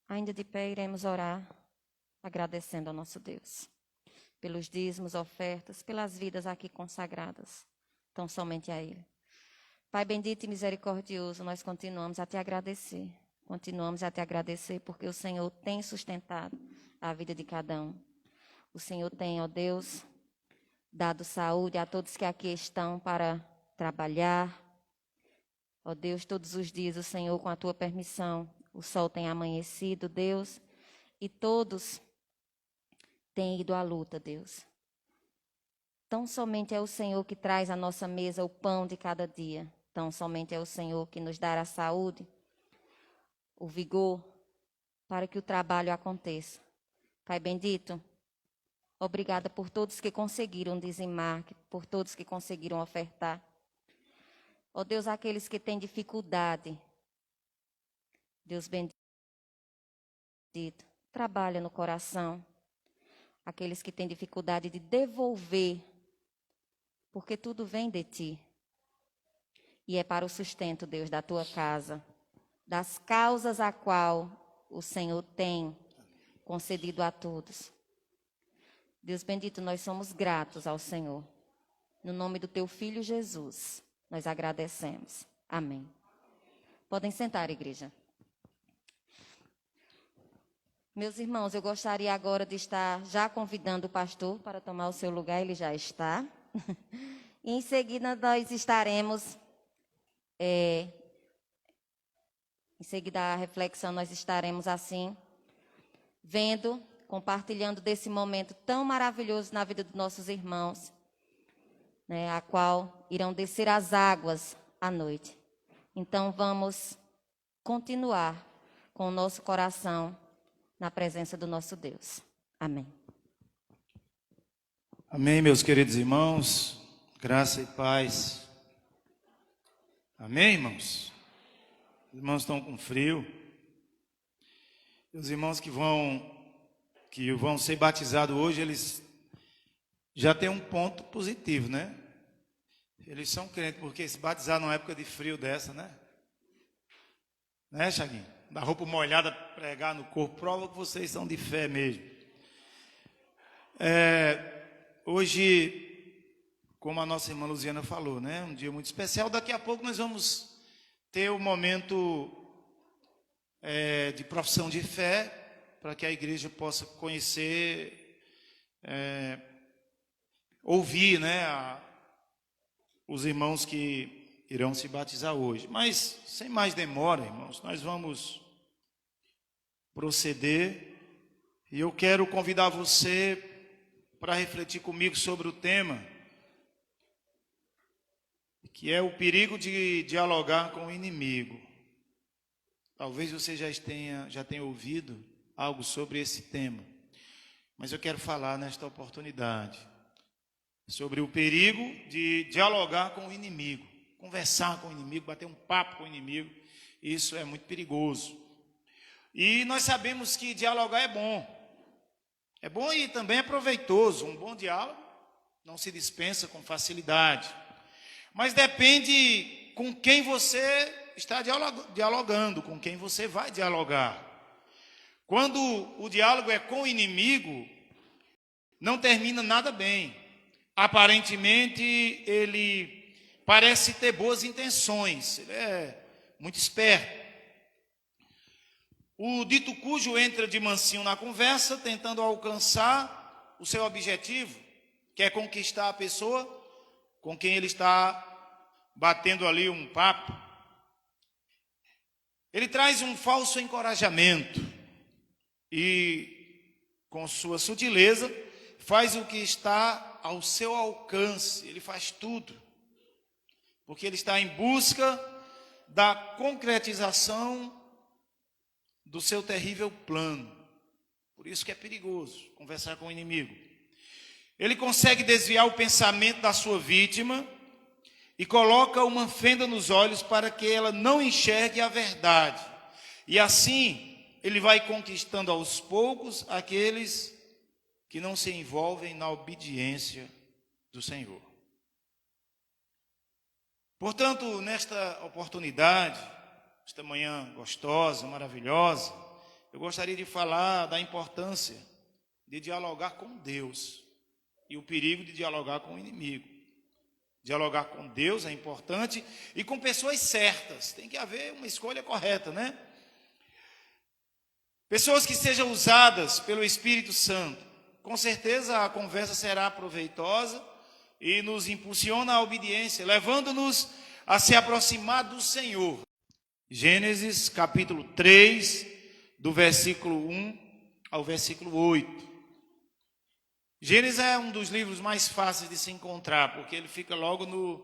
Ainda de pé, iremos orar, agradecendo ao nosso Deus, pelos dízimos, ofertas, pelas vidas aqui consagradas, tão somente a Ele. Pai bendito e misericordioso, nós continuamos a Te agradecer. Continuamos a Te agradecer porque o Senhor tem sustentado a vida de cada um. O Senhor tem, ó Deus, dado saúde a todos que aqui estão para trabalhar. Ó Deus, todos os dias o Senhor, com a Tua permissão, o sol tem amanhecido, Deus, e todos têm ido à luta, Deus. Tão somente é o Senhor que traz à nossa mesa o pão de cada dia. Tão somente é o Senhor que nos dá a saúde, o vigor, para que o trabalho aconteça. Pai bendito, obrigada por todos que conseguiram dizimar, por todos que conseguiram ofertar. Ó Deus, aqueles que têm dificuldade, Deus bendito, trabalha no coração. Aqueles que têm dificuldade de devolver, porque tudo vem de Ti. E é para o sustento, Deus, da Tua casa, das causas a qual o Senhor tem concedido a todos. Deus bendito, nós somos gratos ao Senhor. No nome do Teu Filho Jesus, nós agradecemos. Amém. Podem sentar, igreja. Meus irmãos, eu gostaria agora de estar já convidando o pastor para tomar o seu lugar, ele já está. E em seguida nós estaremos, em seguida a reflexão, nós estaremos assim, vendo, compartilhando desse momento tão maravilhoso na vida dos nossos irmãos, né, a qual irão descer as águas à noite. Então vamos continuar com o nosso coração na presença do nosso Deus. Amém. Amém, meus queridos irmãos. Graça e paz. Amém, irmãos? Os irmãos estão com frio. Os irmãos que vão ser batizados hoje, eles já têm um ponto positivo, né? Eles são crentes, porque se batizar numa época de frio dessa, né? Né, Chaguinho? Da roupa molhada, pregar no corpo, prova que vocês são de fé mesmo. Hoje, como a nossa irmã Luziana falou, né? Um dia muito especial. Daqui a pouco nós vamos ter o momento de profissão de fé, para que a igreja possa conhecer, ouvir, né? Os irmãos que irão se batizar hoje. Mas, sem mais demora, irmãos, nós vamos proceder. E eu quero convidar você para refletir comigo sobre o tema, que é o perigo de dialogar com o inimigo. Talvez você já tenha ouvido algo sobre esse tema, mas eu quero falar nesta oportunidade sobre o perigo de dialogar com o inimigo, conversar com o inimigo, bater um papo com o inimigo. Isso é muito perigoso. E nós sabemos que dialogar é bom. É bom e também é proveitoso. Um bom diálogo não se dispensa com facilidade. Mas depende com quem você está dialogando, com quem você vai dialogar. Quando o diálogo é com o inimigo, não termina nada bem. Aparentemente, ele parece ter boas intenções, ele é muito esperto. O dito cujo entra de mansinho na conversa, tentando alcançar o seu objetivo, que é conquistar a pessoa com quem ele está batendo ali um papo. Ele traz um falso encorajamento e, com sua sutileza, faz o que está ao seu alcance. Ele faz tudo, porque ele está em busca da concretização do seu terrível plano. Por isso que é perigoso conversar com o inimigo. Ele consegue desviar o pensamento da sua vítima e coloca uma fenda nos olhos para que ela não enxergue a verdade. E assim, ele vai conquistando aos poucos aqueles que não se envolvem na obediência do Senhor. Portanto, nesta oportunidade, esta manhã gostosa, maravilhosa, eu gostaria de falar da importância de dialogar com Deus e o perigo de dialogar com o inimigo. Dialogar com Deus é importante e com pessoas certas. Tem que haver uma escolha correta, né? Pessoas que sejam usadas pelo Espírito Santo. Com certeza a conversa será proveitosa e nos impulsiona à obediência, levando-nos a se aproximar do Senhor. Gênesis capítulo 3, do versículo 1 ao versículo 8. Gênesis é um dos livros mais fáceis de se encontrar, porque ele fica logo no...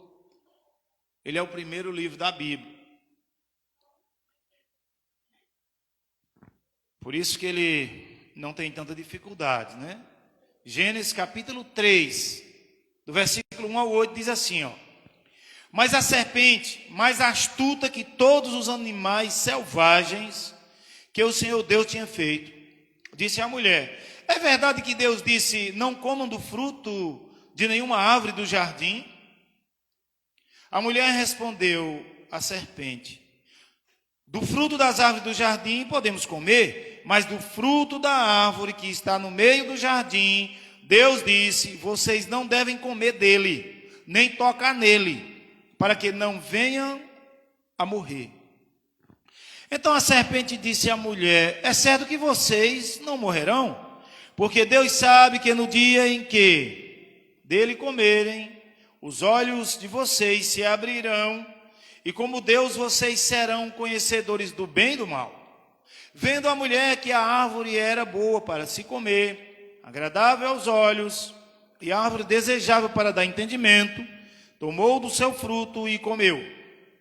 Ele é o primeiro livro da Bíblia. Por isso que ele não tem tanta dificuldade, né? Gênesis capítulo 3, do versículo 1 ao 8, diz assim, ó. Mas a serpente, mais astuta que todos os animais selvagens que o Senhor Deus tinha feito, disse à mulher: é verdade que Deus disse, não comam do fruto de nenhuma árvore do jardim? A mulher respondeu à serpente: do fruto das árvores do jardim podemos comer, mas do fruto da árvore que está no meio do jardim, Deus disse, vocês não devem comer dele, nem tocar nele, para que não venham a morrer. Então a serpente disse à mulher: é certo que vocês não morrerão? Porque Deus sabe que no dia em que dele comerem, os olhos de vocês se abrirão, e como Deus vocês serão conhecedores do bem e do mal. Vendo a mulher que a árvore era boa para se comer, agradável aos olhos, e árvore desejável para dar entendimento, tomou do seu fruto e comeu.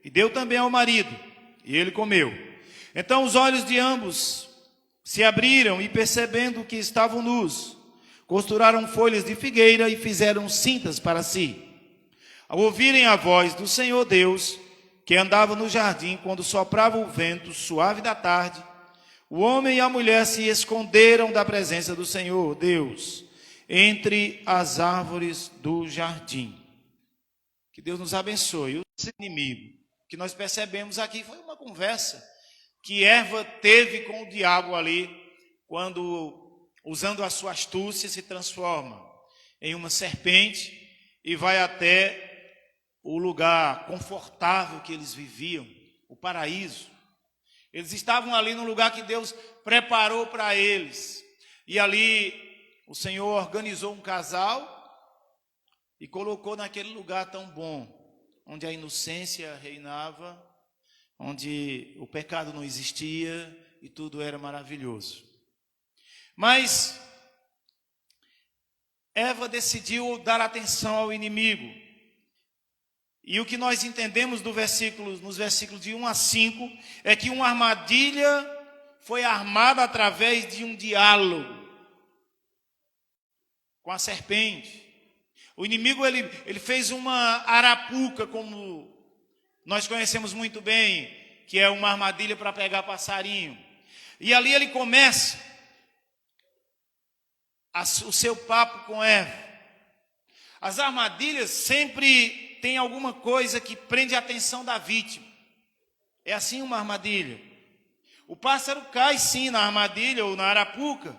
E deu também ao marido, e ele comeu. Então os olhos de ambos se abriram e, percebendo que estavam nus, costuraram folhas de figueira e fizeram cintas para si. Ao ouvirem a voz do Senhor Deus, que andava no jardim quando soprava o vento suave da tarde, o homem e a mulher se esconderam da presença do Senhor Deus entre as árvores do jardim. Que Deus nos abençoe. O inimigo que nós percebemos aqui foi uma conversa que Eva teve com o diabo ali, quando, usando a sua astúcia, se transforma em uma serpente e vai até o lugar confortável que eles viviam, o paraíso. Eles estavam ali no lugar que Deus preparou para eles. E ali o Senhor organizou um casal e colocou naquele lugar tão bom, onde a inocência reinava, onde o pecado não existia e tudo era maravilhoso. Mas Eva decidiu dar atenção ao inimigo. E o que nós entendemos nos versículos de 1 a 5 é que uma armadilha foi armada através de um diálogo com a serpente. O inimigo ele fez uma arapuca, como nós conhecemos muito bem, que é uma armadilha para pegar passarinho. E ali ele começa o seu papo com Eva. As armadilhas sempre têm alguma coisa que prende a atenção da vítima. É assim uma armadilha. O pássaro cai sim na armadilha ou na arapuca,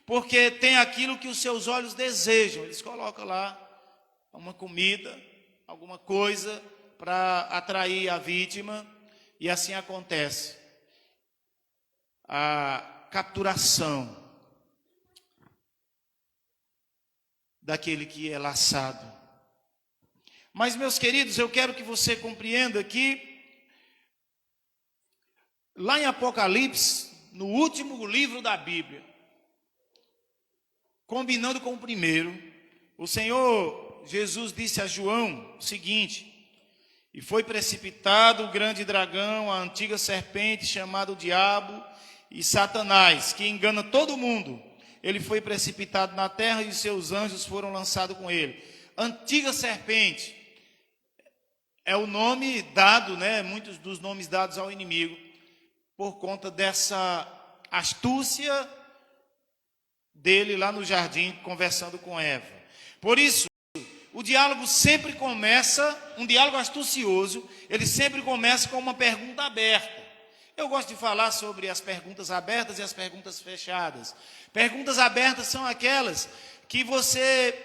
porque tem aquilo que os seus olhos desejam. Eles colocam lá uma comida, alguma coisa para atrair a vítima, e assim acontece a capturação daquele que é laçado. Mas, meus queridos, eu quero que você compreenda que lá em Apocalipse, no último livro da Bíblia, combinando com o primeiro, o Senhor Jesus disse a João o seguinte: e foi precipitado o grande dragão, a antiga serpente, chamado Diabo e Satanás, que engana todo mundo. Ele foi precipitado na terra e os seus anjos foram lançados com ele. Antiga serpente é o nome dado, né? Muitos dos nomes dados ao inimigo, por conta dessa astúcia dele lá no jardim, conversando com Eva. Por isso, o diálogo sempre começa, um diálogo astucioso, ele sempre começa com uma pergunta aberta. Eu gosto de falar sobre as perguntas abertas e as perguntas fechadas. Perguntas abertas são aquelas que você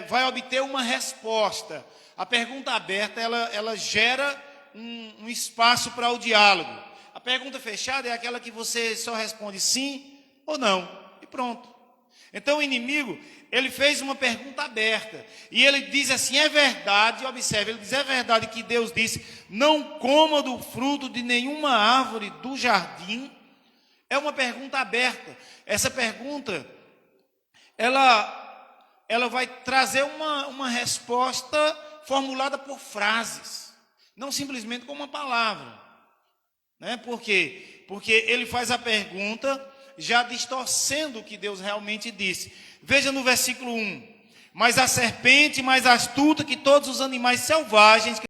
vai obter uma resposta. A pergunta aberta, ela gera um espaço para o diálogo. A pergunta fechada é aquela que você só responde sim ou não, e pronto. Então o inimigo, ele fez uma pergunta aberta, e ele diz assim, é verdade, observe, ele diz, é verdade que Deus disse, não coma do fruto de nenhuma árvore do jardim? É uma pergunta aberta. Essa pergunta, ela vai trazer uma resposta formulada por frases, não simplesmente com uma palavra, né? Por quê? Porque ele faz a pergunta já distorcendo o que Deus realmente disse. Veja no versículo 1, mas a serpente, mais astuta que todos os animais selvagens que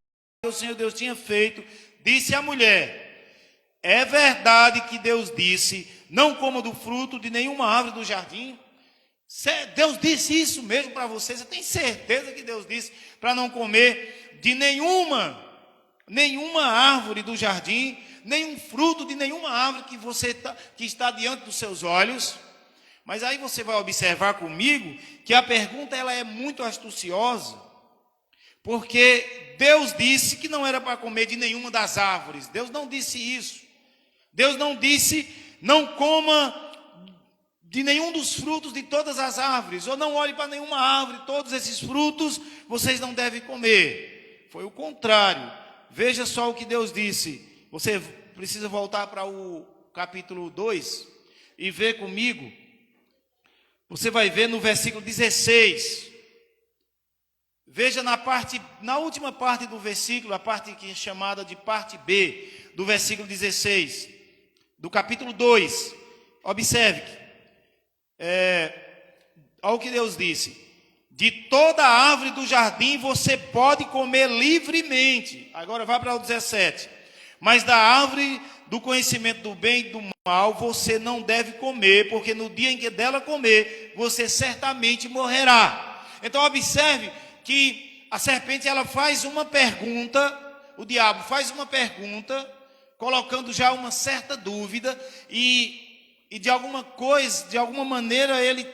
o Senhor Deus tinha feito, disse à mulher, é verdade que Deus disse, não coma do fruto de nenhuma árvore do jardim? Deus disse isso mesmo para você? Você tem certeza que Deus disse para não comer de nenhuma árvore do jardim, nenhum fruto de nenhuma árvore que está diante dos seus olhos? Mas aí você vai observar comigo que a pergunta ela é muito astuciosa, porque Deus disse que não era para comer de nenhuma das árvores. Deus não disse isso. Deus não disse, não coma de nenhum dos frutos de todas as árvores, ou não olhe para nenhuma árvore, todos esses frutos vocês não devem comer. Foi o contrário. Veja só o que Deus disse. Você precisa voltar para o capítulo 2 e ver comigo. Você vai ver no versículo 16. Veja na última parte do versículo, a parte que é chamada de parte B, do versículo 16, do capítulo 2. Observe que olha o que Deus disse, de toda árvore do jardim você pode comer livremente. Agora vá para o 17, mas da árvore do conhecimento do bem e do mal você não deve comer, porque no dia em que dela comer, você certamente morrerá. Então observe que a serpente ela faz uma pergunta, o diabo faz uma pergunta, colocando já uma certa dúvida, e de alguma maneira ele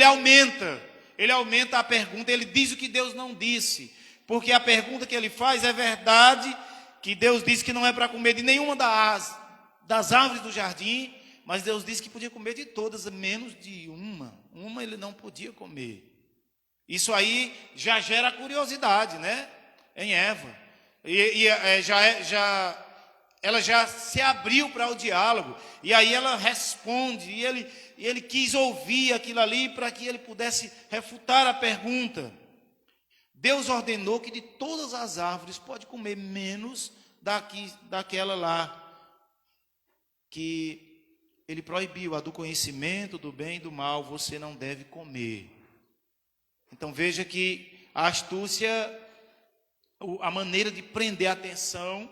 aumenta a pergunta, ele diz o que Deus não disse, porque a pergunta que ele faz é verdade, que Deus disse que não é para comer de nenhuma das árvores do jardim, mas Deus disse que podia comer de todas, menos de uma ele não podia comer. Isso aí já gera curiosidade, né, em Eva, ela já se abriu para o diálogo, e aí ela responde, e ele quis ouvir aquilo ali para que ele pudesse refutar a pergunta. Deus ordenou que de todas as árvores pode comer, menos daquela lá, que ele proibiu, a do conhecimento do bem e do mal, você não deve comer. Então veja que a astúcia, a maneira de prender a atenção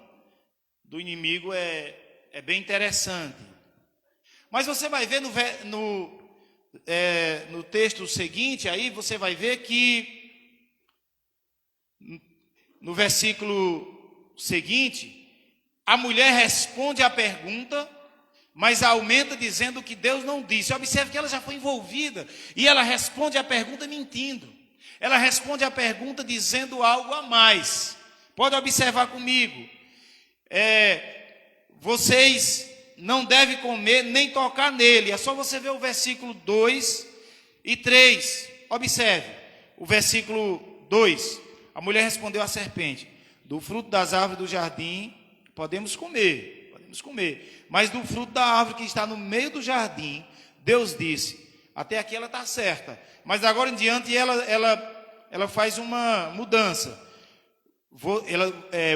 do inimigo é bem interessante. Mas você vai ver no texto seguinte, aí você vai ver que no versículo seguinte, a mulher responde à pergunta, mas aumenta dizendo que Deus não disse. Observe que ela já foi envolvida, e ela responde à pergunta mentindo. Ela responde à pergunta dizendo algo a mais. Pode observar comigo. Vocês não devem comer nem tocar nele. É só você ver o versículo 2 e 3. Observe o versículo 2. A mulher respondeu à serpente, do fruto das árvores do jardim podemos comer, mas do fruto da árvore que está no meio do jardim, Deus disse. Até aqui ela está certa, mas agora em diante ela faz uma mudança.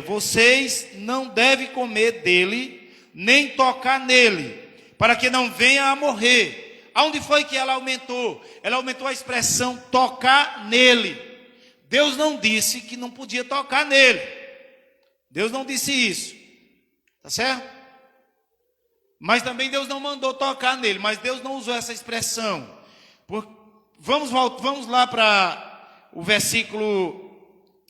Vocês não devem comer dele, nem tocar nele, para que não venha a morrer. Aonde foi que ela aumentou? Ela aumentou a expressão tocar nele. Deus não disse que não podia tocar nele. Deus não disse isso. Tá certo? Mas também Deus não mandou tocar nele, mas Deus não usou essa expressão. Vamos lá para o versículo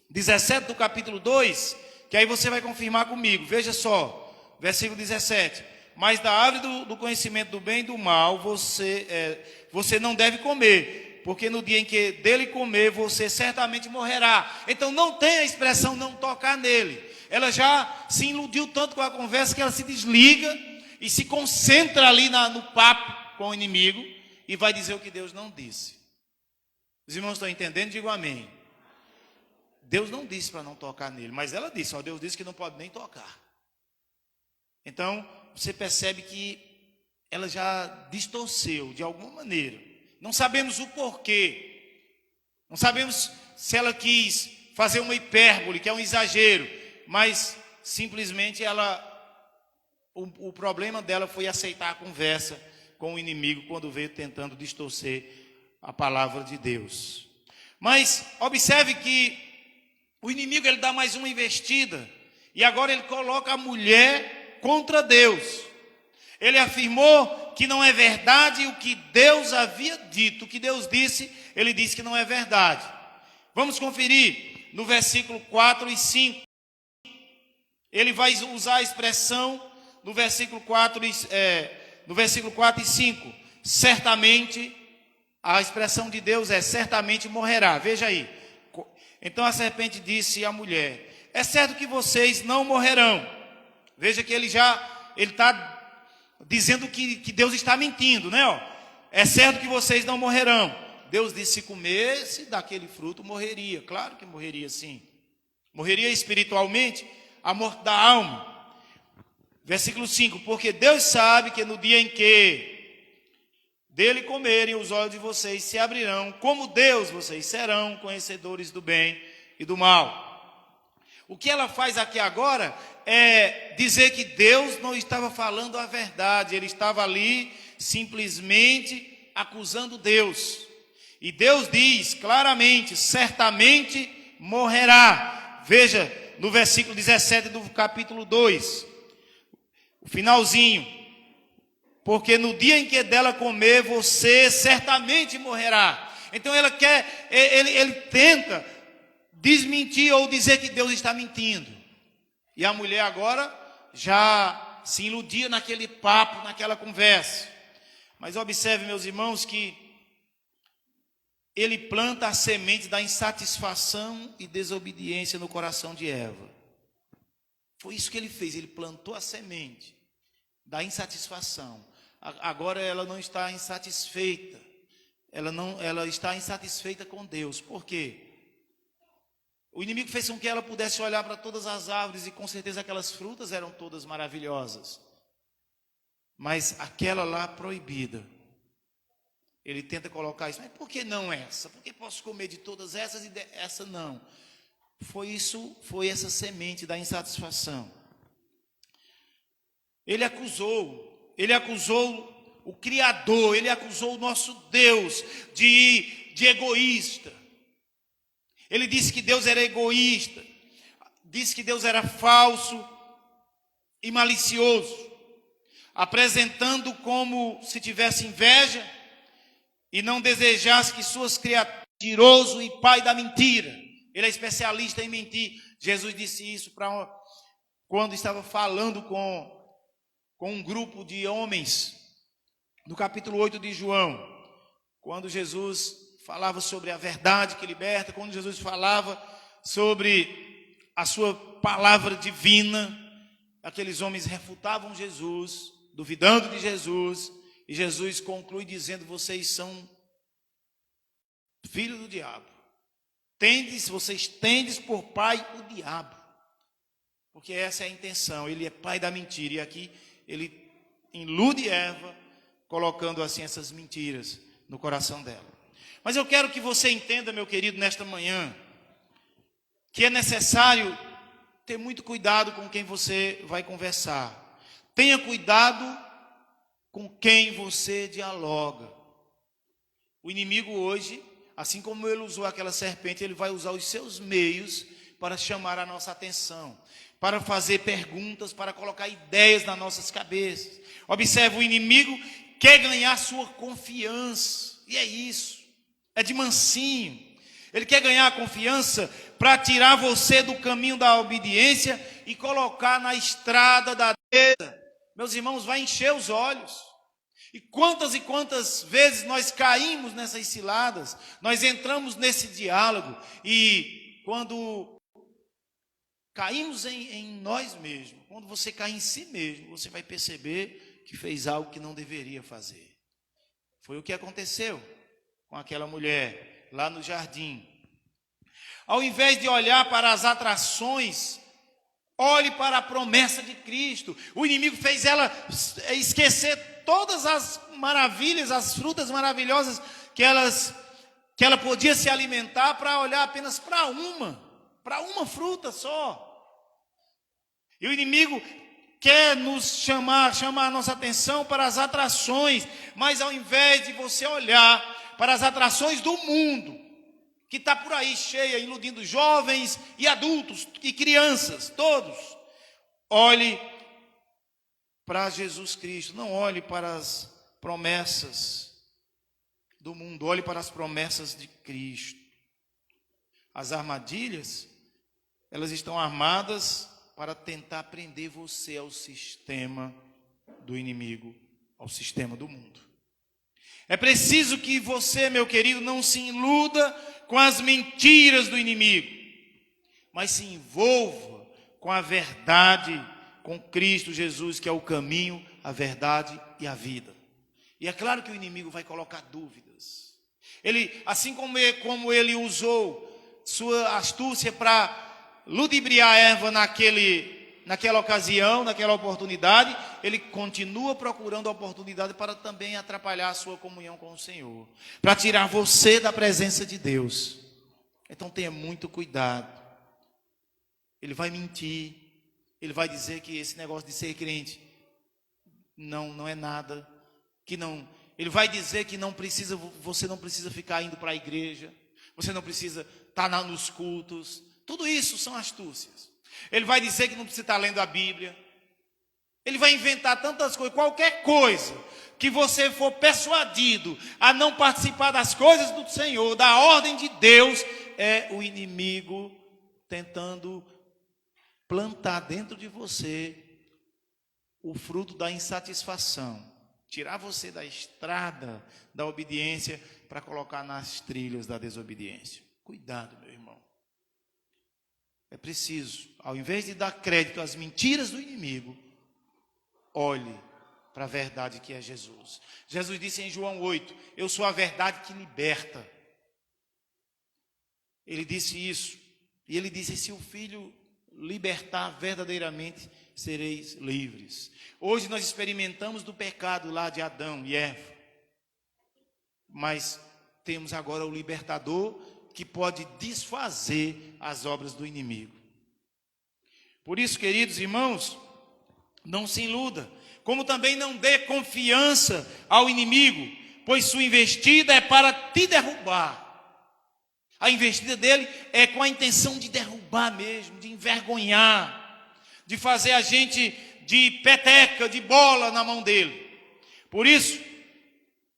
17 do capítulo 2, que aí você vai confirmar comigo. Veja só, versículo 17. Mas da árvore do conhecimento do bem e do mal você não deve comer, porque no dia em que dele comer, você certamente morrerá. Então não tem a expressão não tocar nele. Ela já se iludiu tanto com a conversa que ela se desliga e se concentra ali no papo com o inimigo e vai dizer o que Deus não disse. Os irmãos estão entendendo? Digam amém. Deus não disse para não tocar nele, mas ela disse, ó, Deus disse que não pode nem tocar. Então, você percebe que ela já distorceu de alguma maneira. Não sabemos o porquê. Não sabemos se ela quis fazer uma hipérbole, que é um exagero, mas simplesmente o problema dela foi aceitar a conversa com o inimigo quando veio tentando distorcer a palavra de Deus. Mas observe que o inimigo ele dá mais uma investida e agora ele coloca a mulher contra Deus. Ele afirmou que não é verdade o que Deus havia dito. O que Deus disse, ele disse que não é verdade. Vamos conferir no versículo 4 e 5. Ele vai usar a expressão no versículo 4 e 5. Certamente, a expressão de Deus é certamente morrerá. Veja aí. Então a serpente disse à mulher: é certo que vocês não morrerão. Veja que ele está dizendo que Deus está mentindo, né? Ó, é certo que vocês não morrerão. Deus disse: se comesse daquele fruto, morreria. Claro que morreria sim. Morreria espiritualmente, a morte da alma. Versículo 5. Porque Deus sabe que no dia em que dele comerem, os olhos de vocês se abrirão. Como Deus, vocês serão conhecedores do bem e do mal. O que ela faz aqui agora é dizer que Deus não estava falando a verdade. Ele estava ali simplesmente acusando Deus. E Deus diz claramente: certamente morrerá. Veja no versículo 17 do capítulo 2. O finalzinho. Porque no dia em que dela comer, você certamente morrerá. Então ele tenta desmentir ou dizer que Deus está mentindo. E a mulher agora já se iludia naquele papo, naquela conversa. Mas observe, meus irmãos, que ele planta a semente da insatisfação e desobediência no coração de Eva. Foi isso que ele fez, ele plantou a semente da insatisfação. Agora ela não está insatisfeita. Ela está insatisfeita com Deus. Por quê? O inimigo fez com que ela pudesse olhar para todas as árvores e com certeza aquelas frutas eram todas maravilhosas. Mas aquela lá proibida, ele tenta colocar isso. Mas por que não essa? Por que posso comer de todas essas e essa não? Foi essa semente da insatisfação. Ele acusou o Criador, ele acusou o nosso Deus de egoísta. Ele disse que Deus era egoísta, disse que Deus era falso e malicioso, apresentando como se tivesse inveja e não desejasse que suas criaturas, mentiroso e pai da mentira. Ele é especialista em mentir. Jesus disse isso quando estava falando com um grupo de homens, no capítulo 8 de João, quando Jesus falava sobre a verdade que liberta, quando Jesus falava sobre a sua palavra divina, aqueles homens refutavam Jesus, duvidando de Jesus, e Jesus conclui dizendo: vocês são filhos do diabo. Vocês tendes por pai o diabo. Porque essa é a intenção, ele é pai da mentira. E aqui ele ilude Eva, colocando assim essas mentiras no coração dela. Mas eu quero que você entenda, meu querido, nesta manhã, que é necessário ter muito cuidado com quem você vai conversar. Tenha cuidado com quem você dialoga. O inimigo hoje, assim como ele usou aquela serpente, ele vai usar os seus meios para chamar a nossa atenção, para fazer perguntas, para colocar ideias nas nossas cabeças. Observe, o inimigo quer ganhar sua confiança, e é isso. É de mansinho. Ele quer ganhar a confiança para tirar você do caminho da obediência e colocar na estrada da vida. Meus irmãos, vai encher os olhos. E quantas vezes nós caímos nessas ciladas, nós entramos nesse diálogo e quando caímos em nós mesmos, quando você cai em si mesmo, você vai perceber que fez algo que não deveria fazer. Foi o que aconteceu com aquela mulher lá no jardim. Ao invés de olhar para as atrações, olhe para a promessa de Cristo. O inimigo fez ela esquecer todas as maravilhas, as frutas maravilhosas que ela podia se alimentar, para olhar apenas para uma fruta só. E o inimigo quer nos chamar a nossa atenção para as atrações, mas ao invés de você olhar para as atrações do mundo, que está por aí cheia, iludindo jovens e adultos e crianças, todos, olhe para Jesus Cristo, não olhe para as promessas do mundo, olhe para as promessas de Cristo. As armadilhas, elas estão armadas para tentar prender você ao sistema do inimigo, ao sistema do mundo. É preciso que você, meu querido, não se iluda com as mentiras do inimigo, mas se envolva com a verdade, com Cristo Jesus, que é o caminho, a verdade e a vida. E é claro que o inimigo vai colocar dúvidas. Ele, assim como ele usou sua astúcia para ludibriar Eva naquela ocasião, naquela oportunidade, ele continua procurando a oportunidade para também atrapalhar a sua comunhão com o Senhor, para tirar você da presença de Deus. Então tenha muito cuidado. Ele vai mentir, ele vai dizer que esse negócio de ser crente não é nada, ele vai dizer que você não precisa ficar indo para a igreja, você não precisa estar nos cultos. Tudo isso são astúcias. Ele vai dizer que não precisa estar lendo a Bíblia. Ele vai inventar tantas coisas, qualquer coisa que você for persuadido a não participar das coisas do Senhor, da ordem de Deus, é o inimigo tentando plantar dentro de você o fruto da insatisfação, tirar você da estrada da obediência para colocar nas trilhas da desobediência. Cuidado, meu irmão. É preciso, ao invés de dar crédito às mentiras do inimigo, olhe para a verdade que é Jesus. Jesus disse em João 8, eu sou a verdade que liberta. Ele disse isso. E ele disse, se o Filho libertar verdadeiramente, sereis livres. Hoje nós experimentamos do pecado lá de Adão e Eva. Mas temos agora o libertador que pode desfazer as obras do inimigo. Por isso, queridos irmãos, não se iluda, como também não dê confiança ao inimigo, pois sua investida é para te derrubar. A investida dele é com a intenção de derrubar mesmo, de envergonhar, de fazer a gente de peteca, de bola na mão dele. Por isso,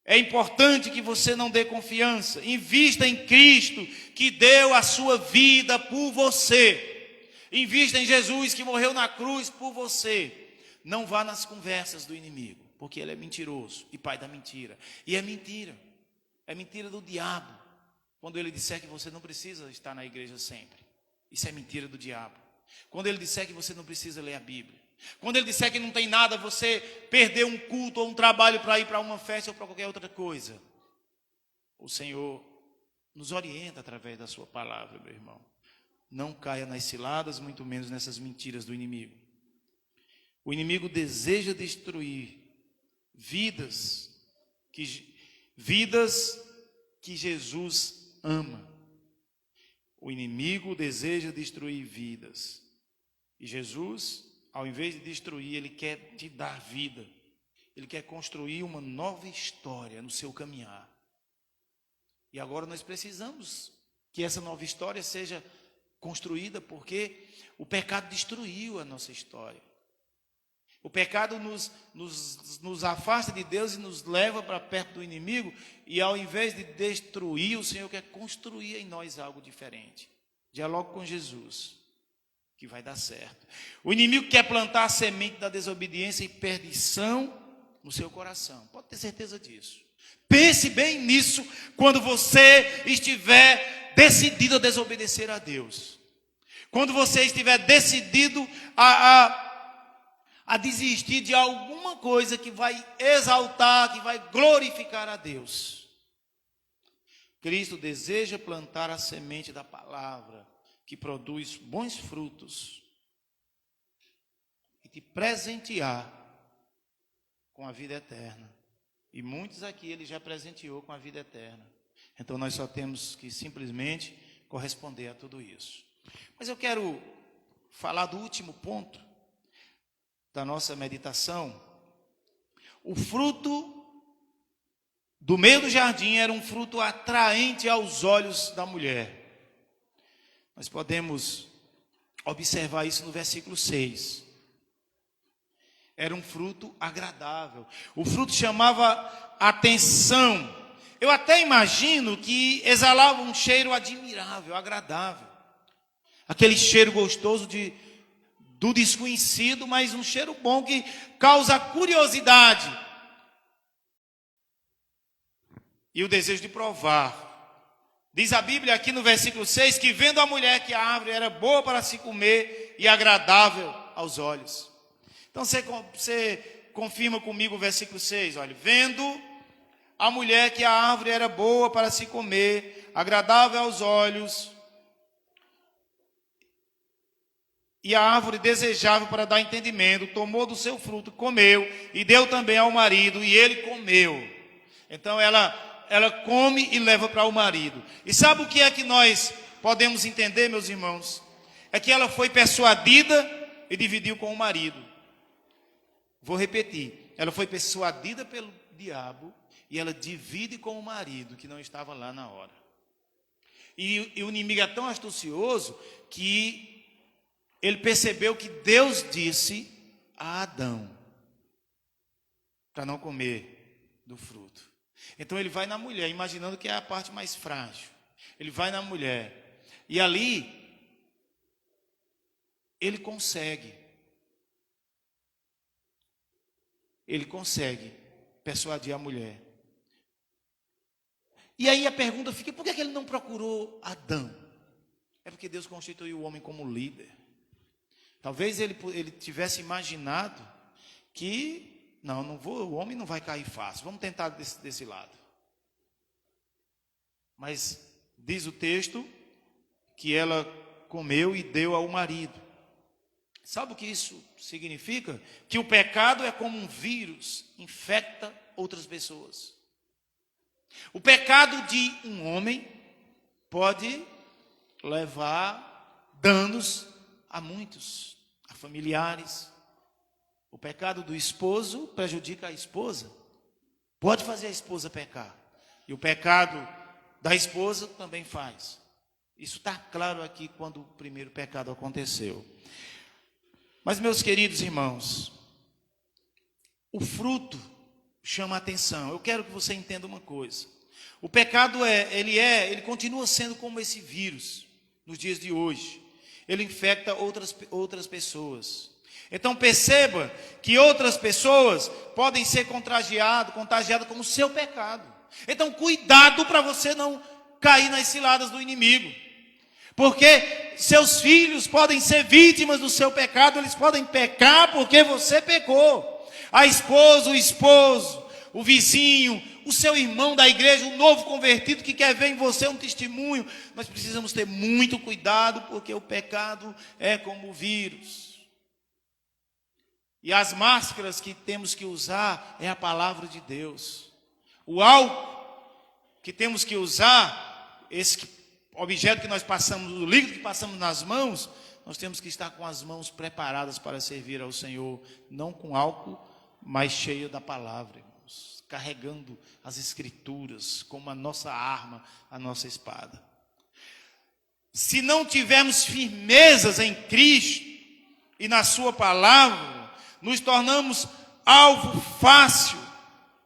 é importante que você não dê confiança. Invista em Cristo, que deu a sua vida por você. Invista em Jesus, que morreu na cruz por você. Não vá nas conversas do inimigo, porque ele é mentiroso e pai da mentira. E é mentira do diabo. Quando ele disser que você não precisa estar na igreja sempre. Isso é mentira do diabo. Quando ele disser que você não precisa ler a Bíblia. Quando ele disser que não tem nada, você perder um culto ou um trabalho para ir para uma festa ou para qualquer outra coisa. O Senhor nos orienta através da sua palavra, meu irmão. Não caia nas ciladas, muito menos nessas mentiras do inimigo. O inimigo deseja destruir vidas que Jesus ama. O inimigo deseja destruir vidas. E Jesus, ao invés de destruir, ele quer te dar vida. Ele quer construir uma nova história no seu caminhar. E agora nós precisamos que essa nova história seja construída, porque o pecado destruiu a nossa história. O pecado nos afasta de Deus e nos leva para perto do inimigo, e ao invés de destruir, o Senhor quer construir em nós algo diferente. Dialogue com Jesus, que vai dar certo. O inimigo quer plantar a semente da desobediência e perdição no seu coração. Pode ter certeza disso. Pense bem nisso quando você estiver decidido a desobedecer a Deus. Quando você estiver decidido a desistir de alguma coisa que vai exaltar, que vai glorificar a Deus. Cristo deseja plantar a semente da palavra, que produz bons frutos, e te presentear com a vida eterna. E muitos aqui ele já presenteou com a vida eterna. Então nós só temos que simplesmente corresponder a tudo isso. Mas eu quero falar do último ponto da nossa meditação. O fruto do meio do jardim era um fruto atraente aos olhos da mulher. Nós podemos observar isso no versículo 6. Era um fruto agradável. O fruto chamava atenção. Eu até imagino que exalava um cheiro admirável, agradável. Aquele cheiro gostoso do desconhecido, mas um cheiro bom que causa curiosidade e o desejo de provar. Diz a Bíblia aqui no versículo 6 que vendo a mulher que a árvore era boa para se comer e agradável aos olhos. Então você confirma comigo o versículo 6, olha, vendo a mulher que a árvore era boa para se comer, agradável aos olhos, e a árvore desejável para dar entendimento, tomou do seu fruto, comeu, e deu também ao marido, e ele comeu. Então ela come e leva para o marido. E sabe o que é que nós podemos entender, meus irmãos? É que ela foi persuadida e dividiu com o marido. Vou repetir, ela foi persuadida pelo diabo e ela divide com o marido que não estava lá na hora. E o inimigo é tão astucioso que ele percebeu que Deus disse a Adão para não comer do fruto. Então ele vai na mulher, imaginando que é a parte mais frágil. Ele vai na mulher e ali ele consegue persuadir a mulher. E aí a pergunta fica, por que ele não procurou Adão? É porque Deus constituiu o homem como líder. Talvez ele tivesse imaginado que, o homem não vai cair fácil, vamos tentar desse lado. Mas diz o texto que ela comeu e deu ao marido. Sabe o que isso significa? Que o pecado é como um vírus, infecta outras pessoas. O pecado de um homem pode levar danos a muitos, a familiares. O pecado do esposo prejudica a esposa. Pode fazer a esposa pecar. E o pecado da esposa também faz. Isso está claro aqui quando o primeiro pecado aconteceu. Mas, meus queridos irmãos, o fruto chama a atenção. Eu quero que você entenda uma coisa. O pecado ele continua sendo como esse vírus nos dias de hoje. Ele infecta outras pessoas. Então perceba que outras pessoas podem ser contagiadas com o seu pecado. Então cuidado para você não cair nas ciladas do inimigo. Porque seus filhos podem ser vítimas do seu pecado, eles podem pecar porque você pecou. A esposa, o esposo, o vizinho, o seu irmão da igreja, um novo convertido que quer ver em você um testemunho. Nós precisamos ter muito cuidado porque o pecado é como o vírus. E as máscaras que temos que usar é a palavra de Deus. O álcool que temos que usar, esse objeto que nós passamos, o líquido que passamos nas mãos, nós temos que estar com as mãos preparadas para servir ao Senhor, não com álcool, mas cheio da palavra, irmãos, carregando as escrituras como a nossa arma, a nossa espada. Se não tivermos firmezas em Cristo e na sua palavra, nos tornamos alvo fácil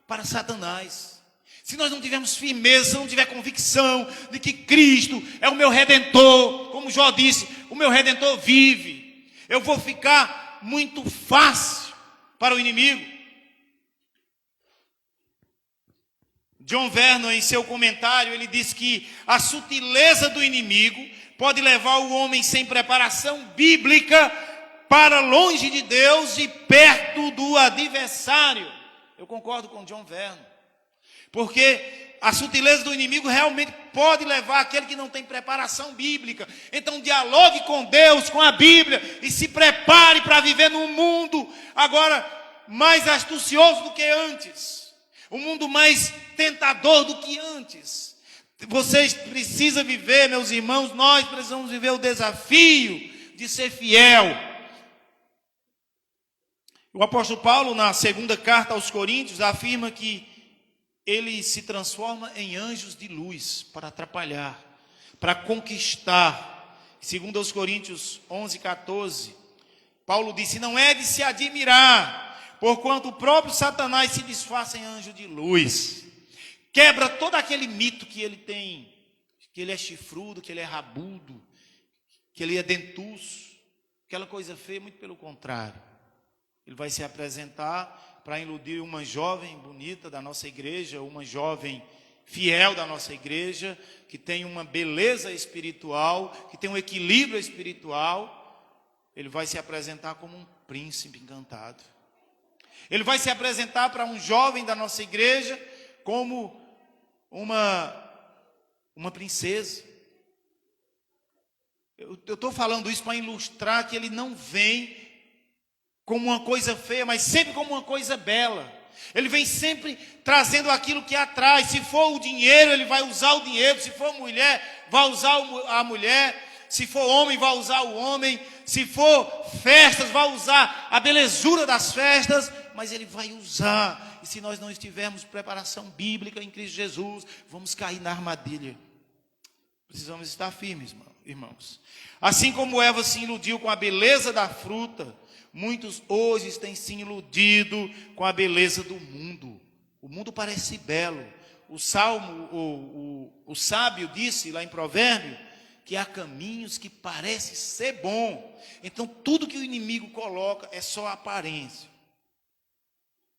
para Satanás. Se nós não tivermos firmeza, se não tiver convicção de que Cristo é o meu Redentor, como Jó disse, o meu Redentor vive, eu vou ficar muito fácil para o inimigo. John Vernon, em seu comentário, ele diz que a sutileza do inimigo pode levar o homem sem preparação bíblica para longe de Deus e perto do adversário. Eu concordo com John Vernon, porque a sutileza do inimigo realmente pode levar aquele que não tem preparação bíblica. Então dialogue com Deus, com a Bíblia, e se prepare para viver num mundo agora mais astucioso do que antes. Um mundo mais tentador do que antes. Vocês precisam viver, meus irmãos, nós precisamos viver o desafio de ser fiel. O apóstolo Paulo, na segunda carta aos Coríntios, afirma que ele se transforma em anjos de luz para atrapalhar, para conquistar. Segundo aos Coríntios 11:14, Paulo disse: não é de se admirar, porquanto o próprio Satanás se disfarça em anjo de luz. Quebra todo aquele mito que ele tem, que ele é chifrudo, que ele é rabudo, que ele é dentuço, aquela coisa feia. Muito pelo contrário. Ele vai se apresentar para iludir uma jovem bonita da nossa igreja, uma jovem fiel da nossa igreja, que tem uma beleza espiritual, que tem um equilíbrio espiritual. Ele vai se apresentar como um príncipe encantado. Ele vai se apresentar para um jovem da nossa igreja como uma princesa. Eu estou falando isso para ilustrar que ele não vem como uma coisa feia, mas sempre como uma coisa bela. Ele vem sempre trazendo aquilo que atrai. Se for o dinheiro, ele vai usar o dinheiro. Se for mulher, vai usar a mulher. Se for homem, vai usar o homem. Se for festas, vai usar a belezura das festas. Mas ele vai usar. E se nós não tivermos preparação bíblica em Cristo Jesus, vamos cair na armadilha. Precisamos estar firmes, irmãos. Assim como Eva se iludiu com a beleza da fruta, muitos hoje têm se iludido com a beleza do mundo. O mundo parece belo. O sábio disse lá em Provérbio que há caminhos que parecem ser bom. Então tudo que o inimigo coloca é só aparência.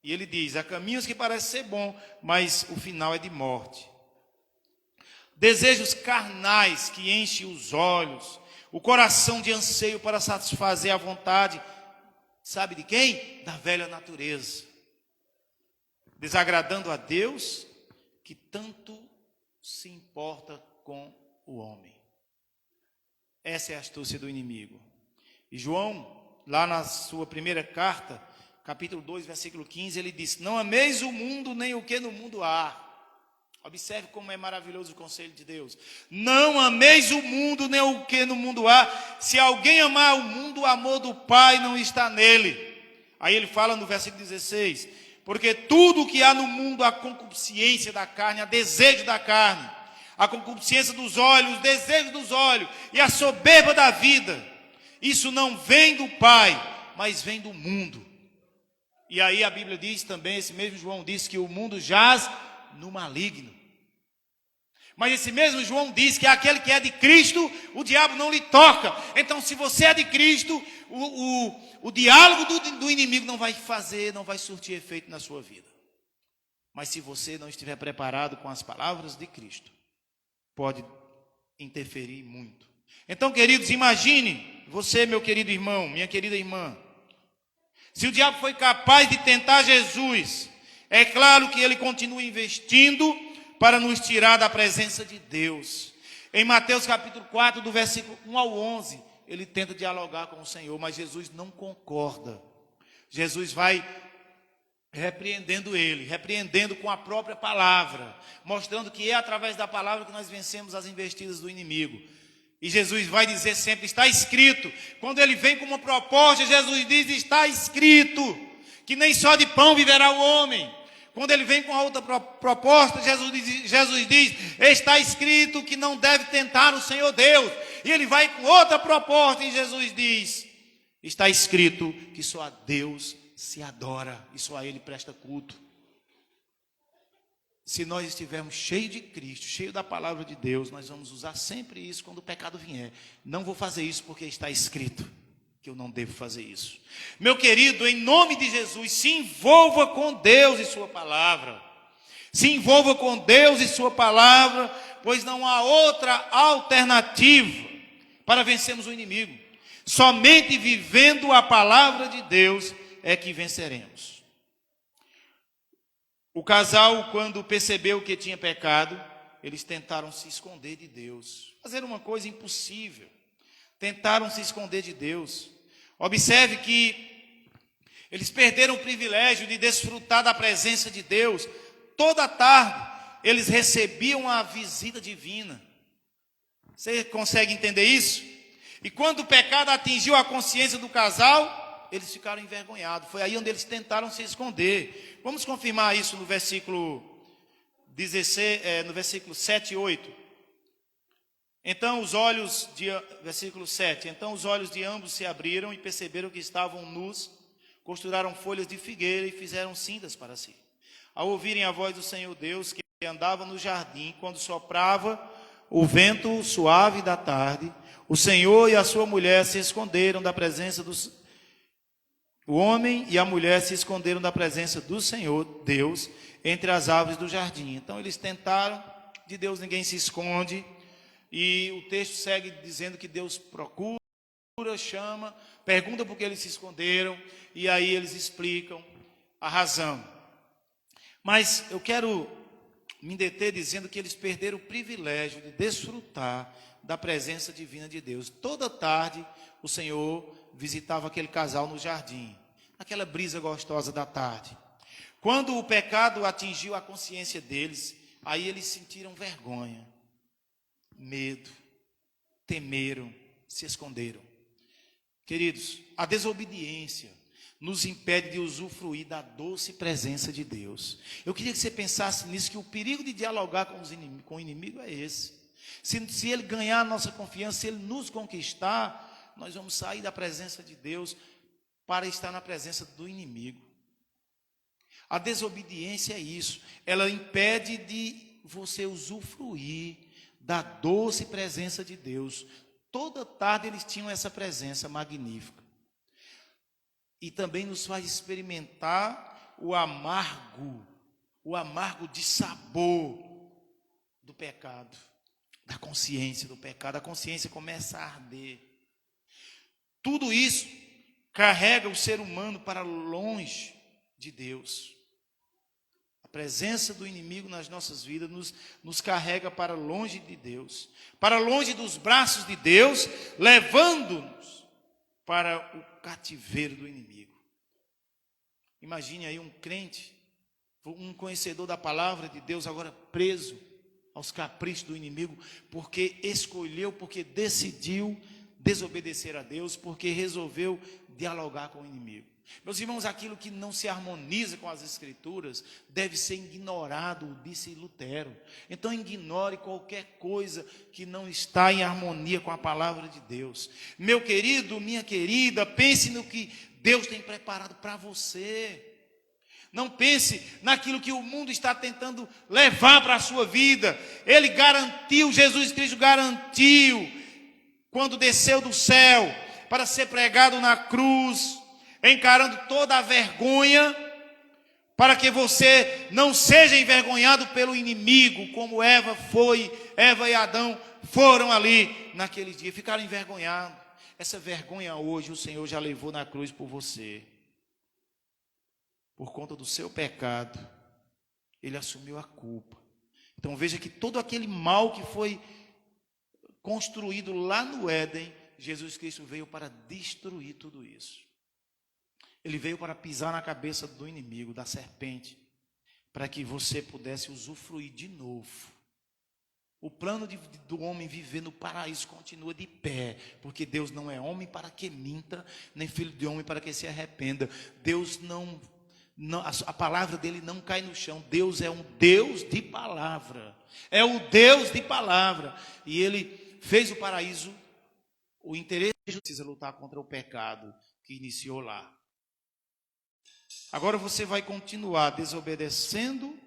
E ele diz: há caminhos que parecem ser bom, mas o final é de morte. Desejos carnais que enchem os olhos, o coração de anseio para satisfazer a vontade, sabe de quem? Da velha natureza. Desagradando a Deus, que tanto se importa com o homem. Essa é a astúcia do inimigo. E João, lá na sua primeira carta, capítulo 2, versículo 15, ele diz: não ameis o mundo, nem o que no mundo há. Observe como é maravilhoso o conselho de Deus. Não ameis o mundo, nem o que no mundo há. Se alguém amar o mundo, o amor do Pai não está nele. Aí ele fala no versículo 16: porque tudo que há no mundo, a concupiscência da carne, a desejo da carne, a concupiscência dos olhos, os desejos dos olhos e a soberba da vida, isso não vem do Pai, mas vem do mundo. E aí a Bíblia diz também, esse mesmo João diz que o mundo jaz no maligno. Mas esse mesmo João diz que aquele que é de Cristo, o diabo não lhe toca. Então, se você é de Cristo, o diálogo do inimigo não vai surtir efeito na sua vida. Mas se você não estiver preparado com as palavras de Cristo, pode interferir muito. Então, queridos, imagine você, meu querido irmão, minha querida irmã, se o diabo foi capaz de tentar Jesus, é claro que ele continua investindo para nos tirar da presença de Deus. Em Mateus capítulo 4, do versículo 1 ao 11, ele tenta dialogar com o Senhor, mas Jesus não concorda. Jesus vai repreendendo ele, repreendendo com a própria palavra, mostrando que é através da palavra que nós vencemos as investidas do inimigo. E Jesus vai dizer sempre: está escrito. Quando ele vem com uma proposta, Jesus diz: está escrito que nem só de pão viverá o homem. Quando ele vem com a outra proposta, Jesus diz: está escrito que não deve tentar o Senhor Deus. E ele vai com outra proposta e Jesus diz: está escrito que só a Deus se adora e só a Ele presta culto. Se nós estivermos cheios de Cristo, cheios da palavra de Deus, nós vamos usar sempre isso quando o pecado vier. Não vou fazer isso porque está escrito que eu não devo fazer isso. Meu querido, em nome de Jesus, se envolva com Deus e sua palavra. Se envolva com Deus e sua palavra, pois não há outra alternativa para vencermos o inimigo. Somente vivendo a palavra de Deus é que venceremos. O casal, quando percebeu que tinha pecado, eles tentaram se esconder de Deus. Fazer uma coisa impossível. Tentaram se esconder de Deus. Observe que eles perderam o privilégio de desfrutar da presença de Deus. Toda tarde, eles recebiam a visita divina. Você consegue entender isso? E quando o pecado atingiu a consciência do casal, eles ficaram envergonhados. Foi aí onde eles tentaram se esconder. Vamos confirmar isso no versículo 16, no versículo 7 e 8. Versículo 7. Então os olhos de ambos se abriram e perceberam que estavam nus, costuraram folhas de figueira e fizeram cintas para si. Ao ouvirem a voz do Senhor Deus, que andava no jardim, quando soprava o vento suave da tarde, o Senhor e a sua mulher se esconderam da presença dos... O homem e a mulher se esconderam da presença do Senhor Deus entre as árvores do jardim. Então eles tentaram, de Deus ninguém se esconde, e o texto segue dizendo que Deus procura, chama, pergunta por que eles se esconderam, e aí eles explicam a razão. Mas eu quero me deter dizendo que eles perderam o privilégio de desfrutar da presença divina de Deus. Toda tarde o Senhor visitava aquele casal no jardim, aquela brisa gostosa da tarde. Quando o pecado atingiu a consciência deles, aí eles sentiram vergonha, medo, temeram, se esconderam. Queridos, a desobediência nos impede de usufruir da doce presença de Deus. Eu queria que você pensasse nisso, que o perigo de dialogar com o inimigo é esse. Se ele ganhar a nossa confiança, se ele nos conquistar, nós vamos sair da presença de Deus para estar na presença do inimigo. A desobediência é isso. Ela impede de você usufruir da doce presença de Deus. Toda tarde eles tinham essa presença magnífica. E também nos faz experimentar o amargo de sabor do pecado, da consciência do pecado. A consciência começa a arder. Tudo isso carrega o ser humano para longe de Deus. A presença do inimigo nas nossas vidas nos carrega para longe de Deus, para longe dos braços de Deus, levando-nos para o cativeiro do inimigo. Imagine aí um crente, um conhecedor da palavra de Deus, agora preso aos caprichos do inimigo, porque escolheu, porque decidiu desobedecer a Deus, porque resolveu dialogar com o inimigo. Meus irmãos, aquilo que não se harmoniza com as Escrituras deve ser ignorado, disse Lutero. Então ignore qualquer coisa que não está em harmonia com a palavra de Deus. Meu querido, minha querida, pense no que Deus tem preparado para você. Não pense naquilo que o mundo está tentando levar para a sua vida. Ele garantiu, Jesus Cristo garantiu, quando desceu do céu para ser pregado na cruz, encarando toda a vergonha, para que você não seja envergonhado pelo inimigo, como Eva e Adão foram ali naquele dia, ficaram envergonhados. Essa vergonha hoje o Senhor já levou na cruz por você. Por conta do seu pecado, Ele assumiu a culpa. Então veja que todo aquele mal que foi construído lá no Éden, Jesus Cristo veio para destruir tudo isso. Ele veio para pisar na cabeça do inimigo, da serpente, para que você pudesse usufruir de novo. O plano do homem viver no paraíso continua de pé, porque Deus não é homem para que minta, nem filho de homem para que se arrependa. Deus não, a palavra dele não cai no chão. Deus é um Deus de palavra, é o Deus de palavra, e ele fez o paraíso. O interesse precisa lutar contra o pecado que iniciou lá. Agora você vai continuar desobedecendo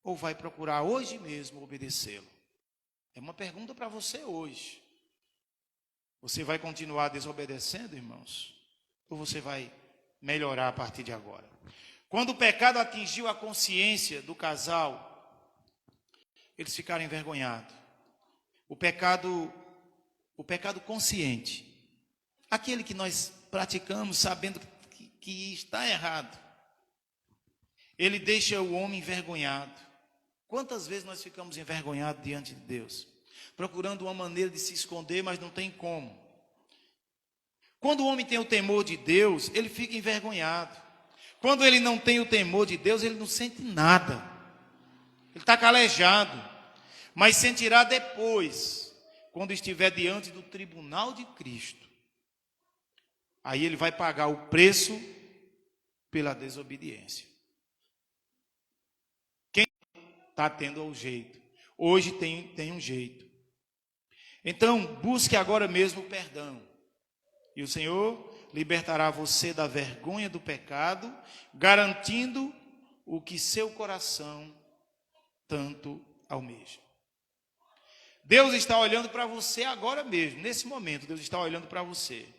ou vai procurar hoje mesmo obedecê-lo? É uma pergunta para você hoje. Você vai continuar desobedecendo, irmãos? Ou você vai melhorar a partir de agora? Quando o pecado atingiu a consciência do casal, eles ficaram envergonhados. O pecado consciente, aquele que nós praticamos sabendo que está errado, ele deixa o homem envergonhado. Quantas vezes nós ficamos envergonhados diante de Deus, procurando uma maneira de se esconder, mas não tem como. Quando o homem tem o temor de Deus, ele fica envergonhado. Quando ele não tem o temor de Deus, ele não sente nada. Ele está calejado, mas sentirá depois, quando estiver diante do tribunal de Cristo. Aí ele vai pagar o preço pela desobediência. Quem está tendo o jeito? Hoje tem um jeito. Então, busque agora mesmo o perdão. E o Senhor libertará você da vergonha do pecado, garantindo o que seu coração tanto almeja. Deus está olhando para você agora mesmo, nesse momento, Deus está olhando para você.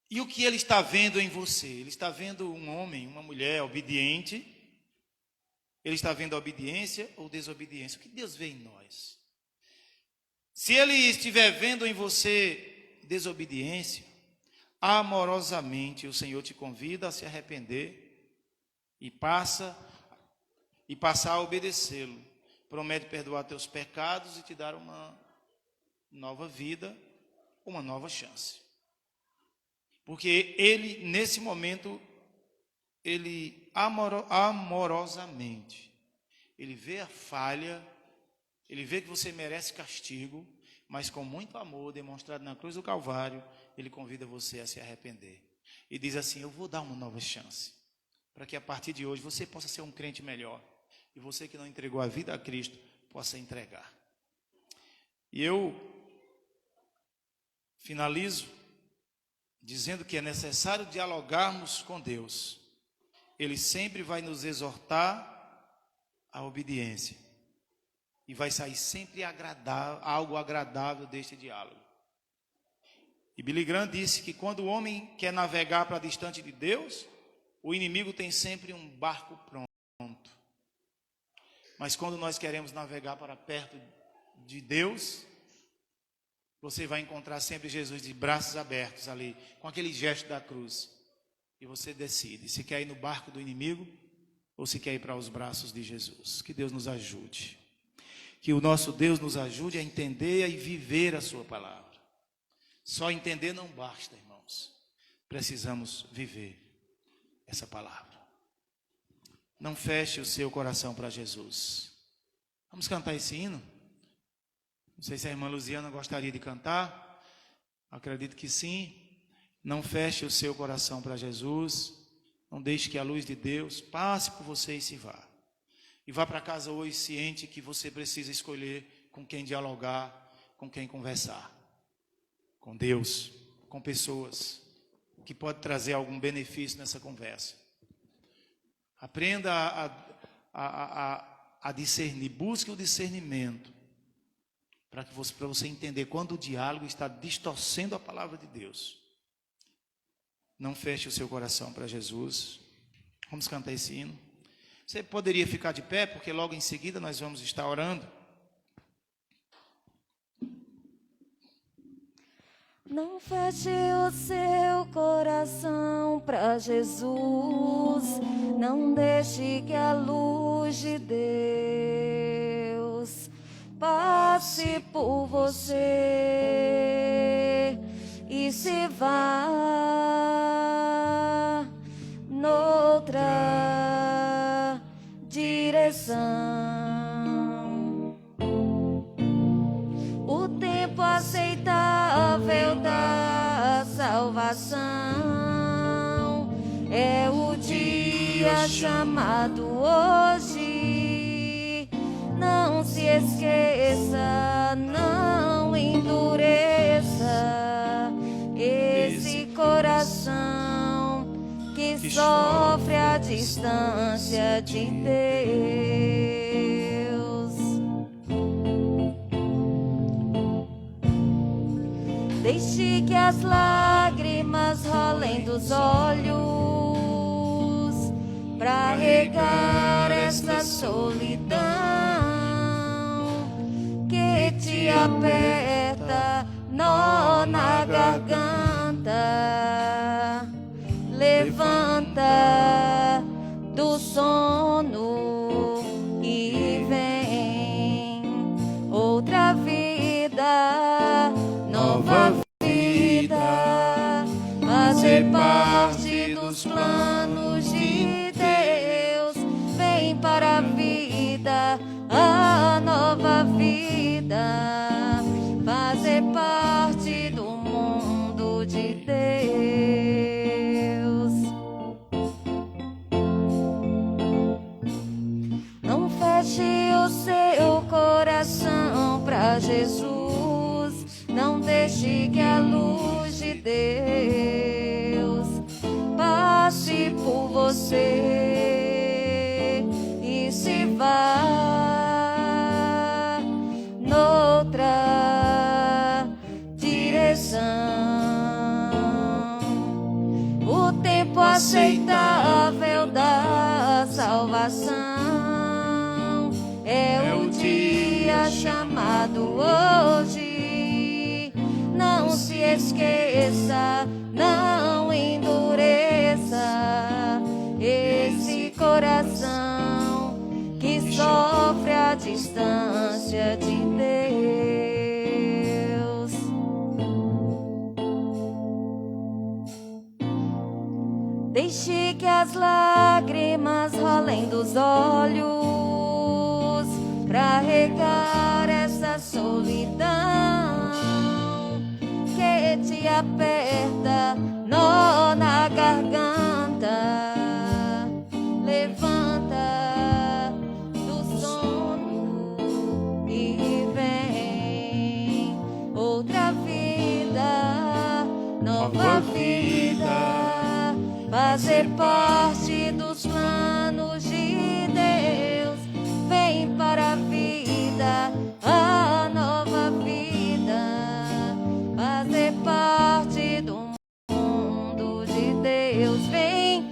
E o que Ele está vendo em você? Ele está vendo um homem, uma mulher obediente. Ele está vendo a obediência ou desobediência? O que Deus vê em nós? Se Ele estiver vendo em você desobediência, amorosamente o Senhor te convida a se arrepender e passar a obedecê-lo. Promete perdoar teus pecados e te dar uma nova vida, uma nova chance. Porque Ele, nesse momento, Ele amorosamente, Ele vê a falha, Ele vê que você merece castigo, mas com muito amor demonstrado na cruz do Calvário, Ele convida você a se arrepender. E diz assim: eu vou dar uma nova chance, para que a partir de hoje você possa ser um crente melhor. E você que não entregou a vida a Cristo, possa entregar. E eu finalizo dizendo que é necessário dialogarmos com Deus. Ele sempre vai nos exortar à obediência. E vai sair sempre algo agradável deste diálogo. E Billy Graham disse que quando o homem quer navegar para distante de Deus, o inimigo tem sempre um barco pronto. Mas quando nós queremos navegar para perto de Deus, você vai encontrar sempre Jesus de braços abertos ali, com aquele gesto da cruz. E você decide se quer ir no barco do inimigo ou se quer ir para os braços de Jesus. Que Deus nos ajude. Que o nosso Deus nos ajude a entender e viver a sua palavra. Só entender não basta, irmãos. Precisamos viver essa palavra. Não feche o seu coração para Jesus. Vamos cantar esse hino? Não sei se a irmã Luziana gostaria de cantar. Acredito que sim. Não feche o seu coração para Jesus. Não deixe que a luz de Deus passe por você e se vá. E vá para casa hoje ciente que você precisa escolher com quem dialogar, com quem conversar. Com Deus, com pessoas que podem trazer algum benefício nessa conversa. Aprenda a discernir, busque o discernimento, para você entender quando o diálogo está distorcendo a palavra de Deus. Não feche o seu coração para Jesus. Vamos cantar esse hino. Você poderia ficar de pé, porque logo em seguida nós vamos estar orando. Não feche o seu coração para Jesus. Não deixe que a luz de Deus passe por você e se vá noutra direção. O tempo aceitável da salvação é o dia chamado hoje. Não se esqueça, não endureça esse coração. coração que sofre a distância de Deus. Deixe que as lágrimas rolem dos olhos pra regar esta solidão que te aperta, nó na garganta. Levanta do sono e vem outra vida, nova vida, fazer parte dos planos de Deus. Vem para a vida, a nova vida, fazer parte do mundo de Deus. Não feche o seu coração para Jesus, não deixe que a luz de Deus passe por você e se vá noutra direção. O tempo aceitável da salvação é o dia chamado hoje. Não se esqueça, não endureça esse coração que sofre a distância de Deus. Deixe que as lágrimas rolem dos olhos pra regar essa solidão que te aperta, nó na garganta. Levanta do sono e vem outra vida, nova vida, fazer parte dos planos de Deus. Vem para a vida, a nova vida, fazer parte do mundo de Deus. Vem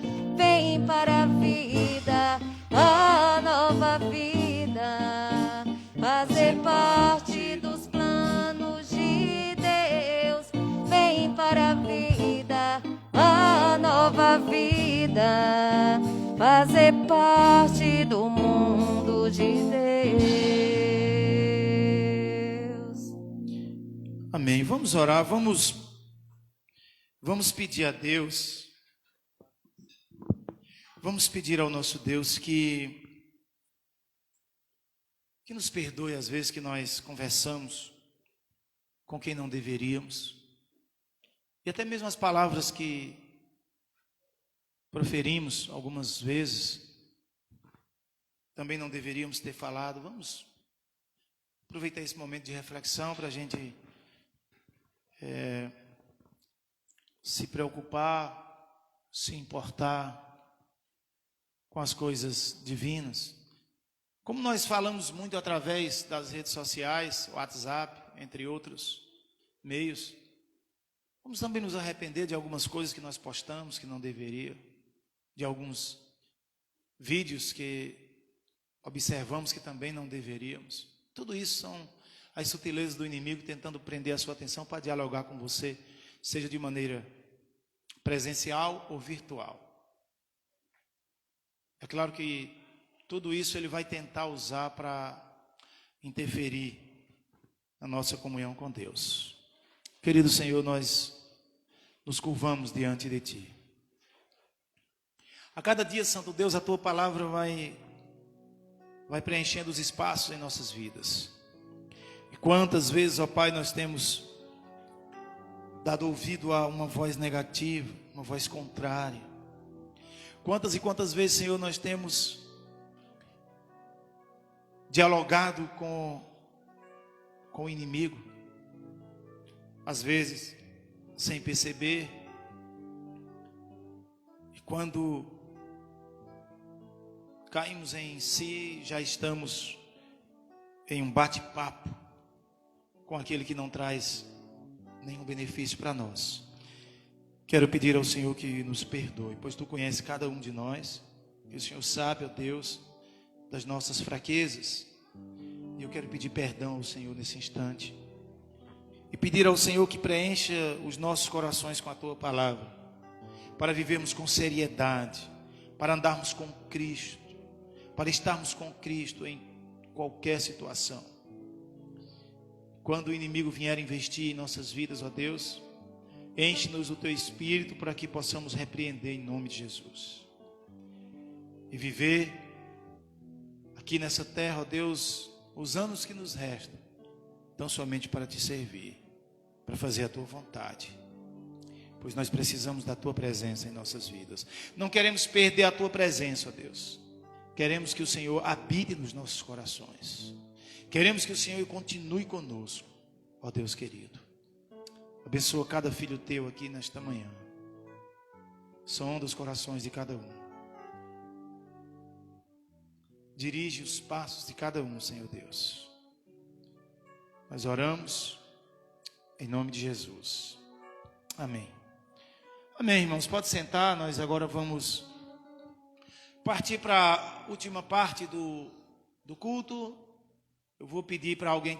para a vida, a nova vida, fazer parte dos planos de Deus. Vem para a vida, a nova vida, fazer parte do mundo de Deus. Amém. Vamos orar, vamos pedir a Deus, vamos pedir ao nosso Deus que nos perdoe às vezes que nós conversamos com quem não deveríamos, e até mesmo as palavras que proferimos algumas vezes também não deveríamos ter falado. Vamos aproveitar esse momento de reflexão para a gente se preocupar, se importar com as coisas divinas. Como nós falamos muito através das redes sociais, WhatsApp, entre outros meios, vamos também nos arrepender de algumas coisas que nós postamos que não deveria, de alguns vídeos que observamos que também não deveríamos. Tudo isso são as sutilezas do inimigo tentando prender a sua atenção para dialogar com você, seja de maneira presencial ou virtual. É claro que tudo isso ele vai tentar usar para interferir na nossa comunhão com Deus. Querido Senhor, nós nos curvamos diante de Ti. A cada dia, Santo Deus, a Tua palavra vai preenchendo os espaços em nossas vidas. E quantas vezes, ó Pai, nós temos dado ouvido a uma voz negativa, uma voz contrária. Quantas e quantas vezes, Senhor, nós temos dialogado com o inimigo, às vezes sem perceber, quando caímos em si, já estamos em um bate-papo com aquele que não traz nenhum benefício para nós. Quero pedir ao Senhor que nos perdoe, pois Tu conheces cada um de nós, e o Senhor sabe, ó Deus, das nossas fraquezas. E eu quero pedir perdão ao Senhor nesse instante, e pedir ao Senhor que preencha os nossos corações com a Tua palavra, para vivermos com seriedade, para andarmos com Cristo, para estarmos com Cristo em qualquer situação. Quando o inimigo vier investir em nossas vidas, ó Deus, enche-nos do Teu Espírito para que possamos repreender em nome de Jesus. E viver aqui nessa terra, ó Deus, os anos que nos restam, tão somente para Te servir, para fazer a Tua vontade. Pois nós precisamos da Tua presença em nossas vidas. Não queremos perder a Tua presença, ó Deus. Queremos que o Senhor habite nos nossos corações. Queremos que o Senhor continue conosco, ó Deus querido. Abençoa cada filho Teu aqui nesta manhã. Sonda os corações de cada um. Dirige os passos de cada um, Senhor Deus. Nós oramos em nome de Jesus. Amém. Amém, irmãos. Pode sentar. Nós agora vamos partir para a última parte do culto. Eu vou pedir para alguém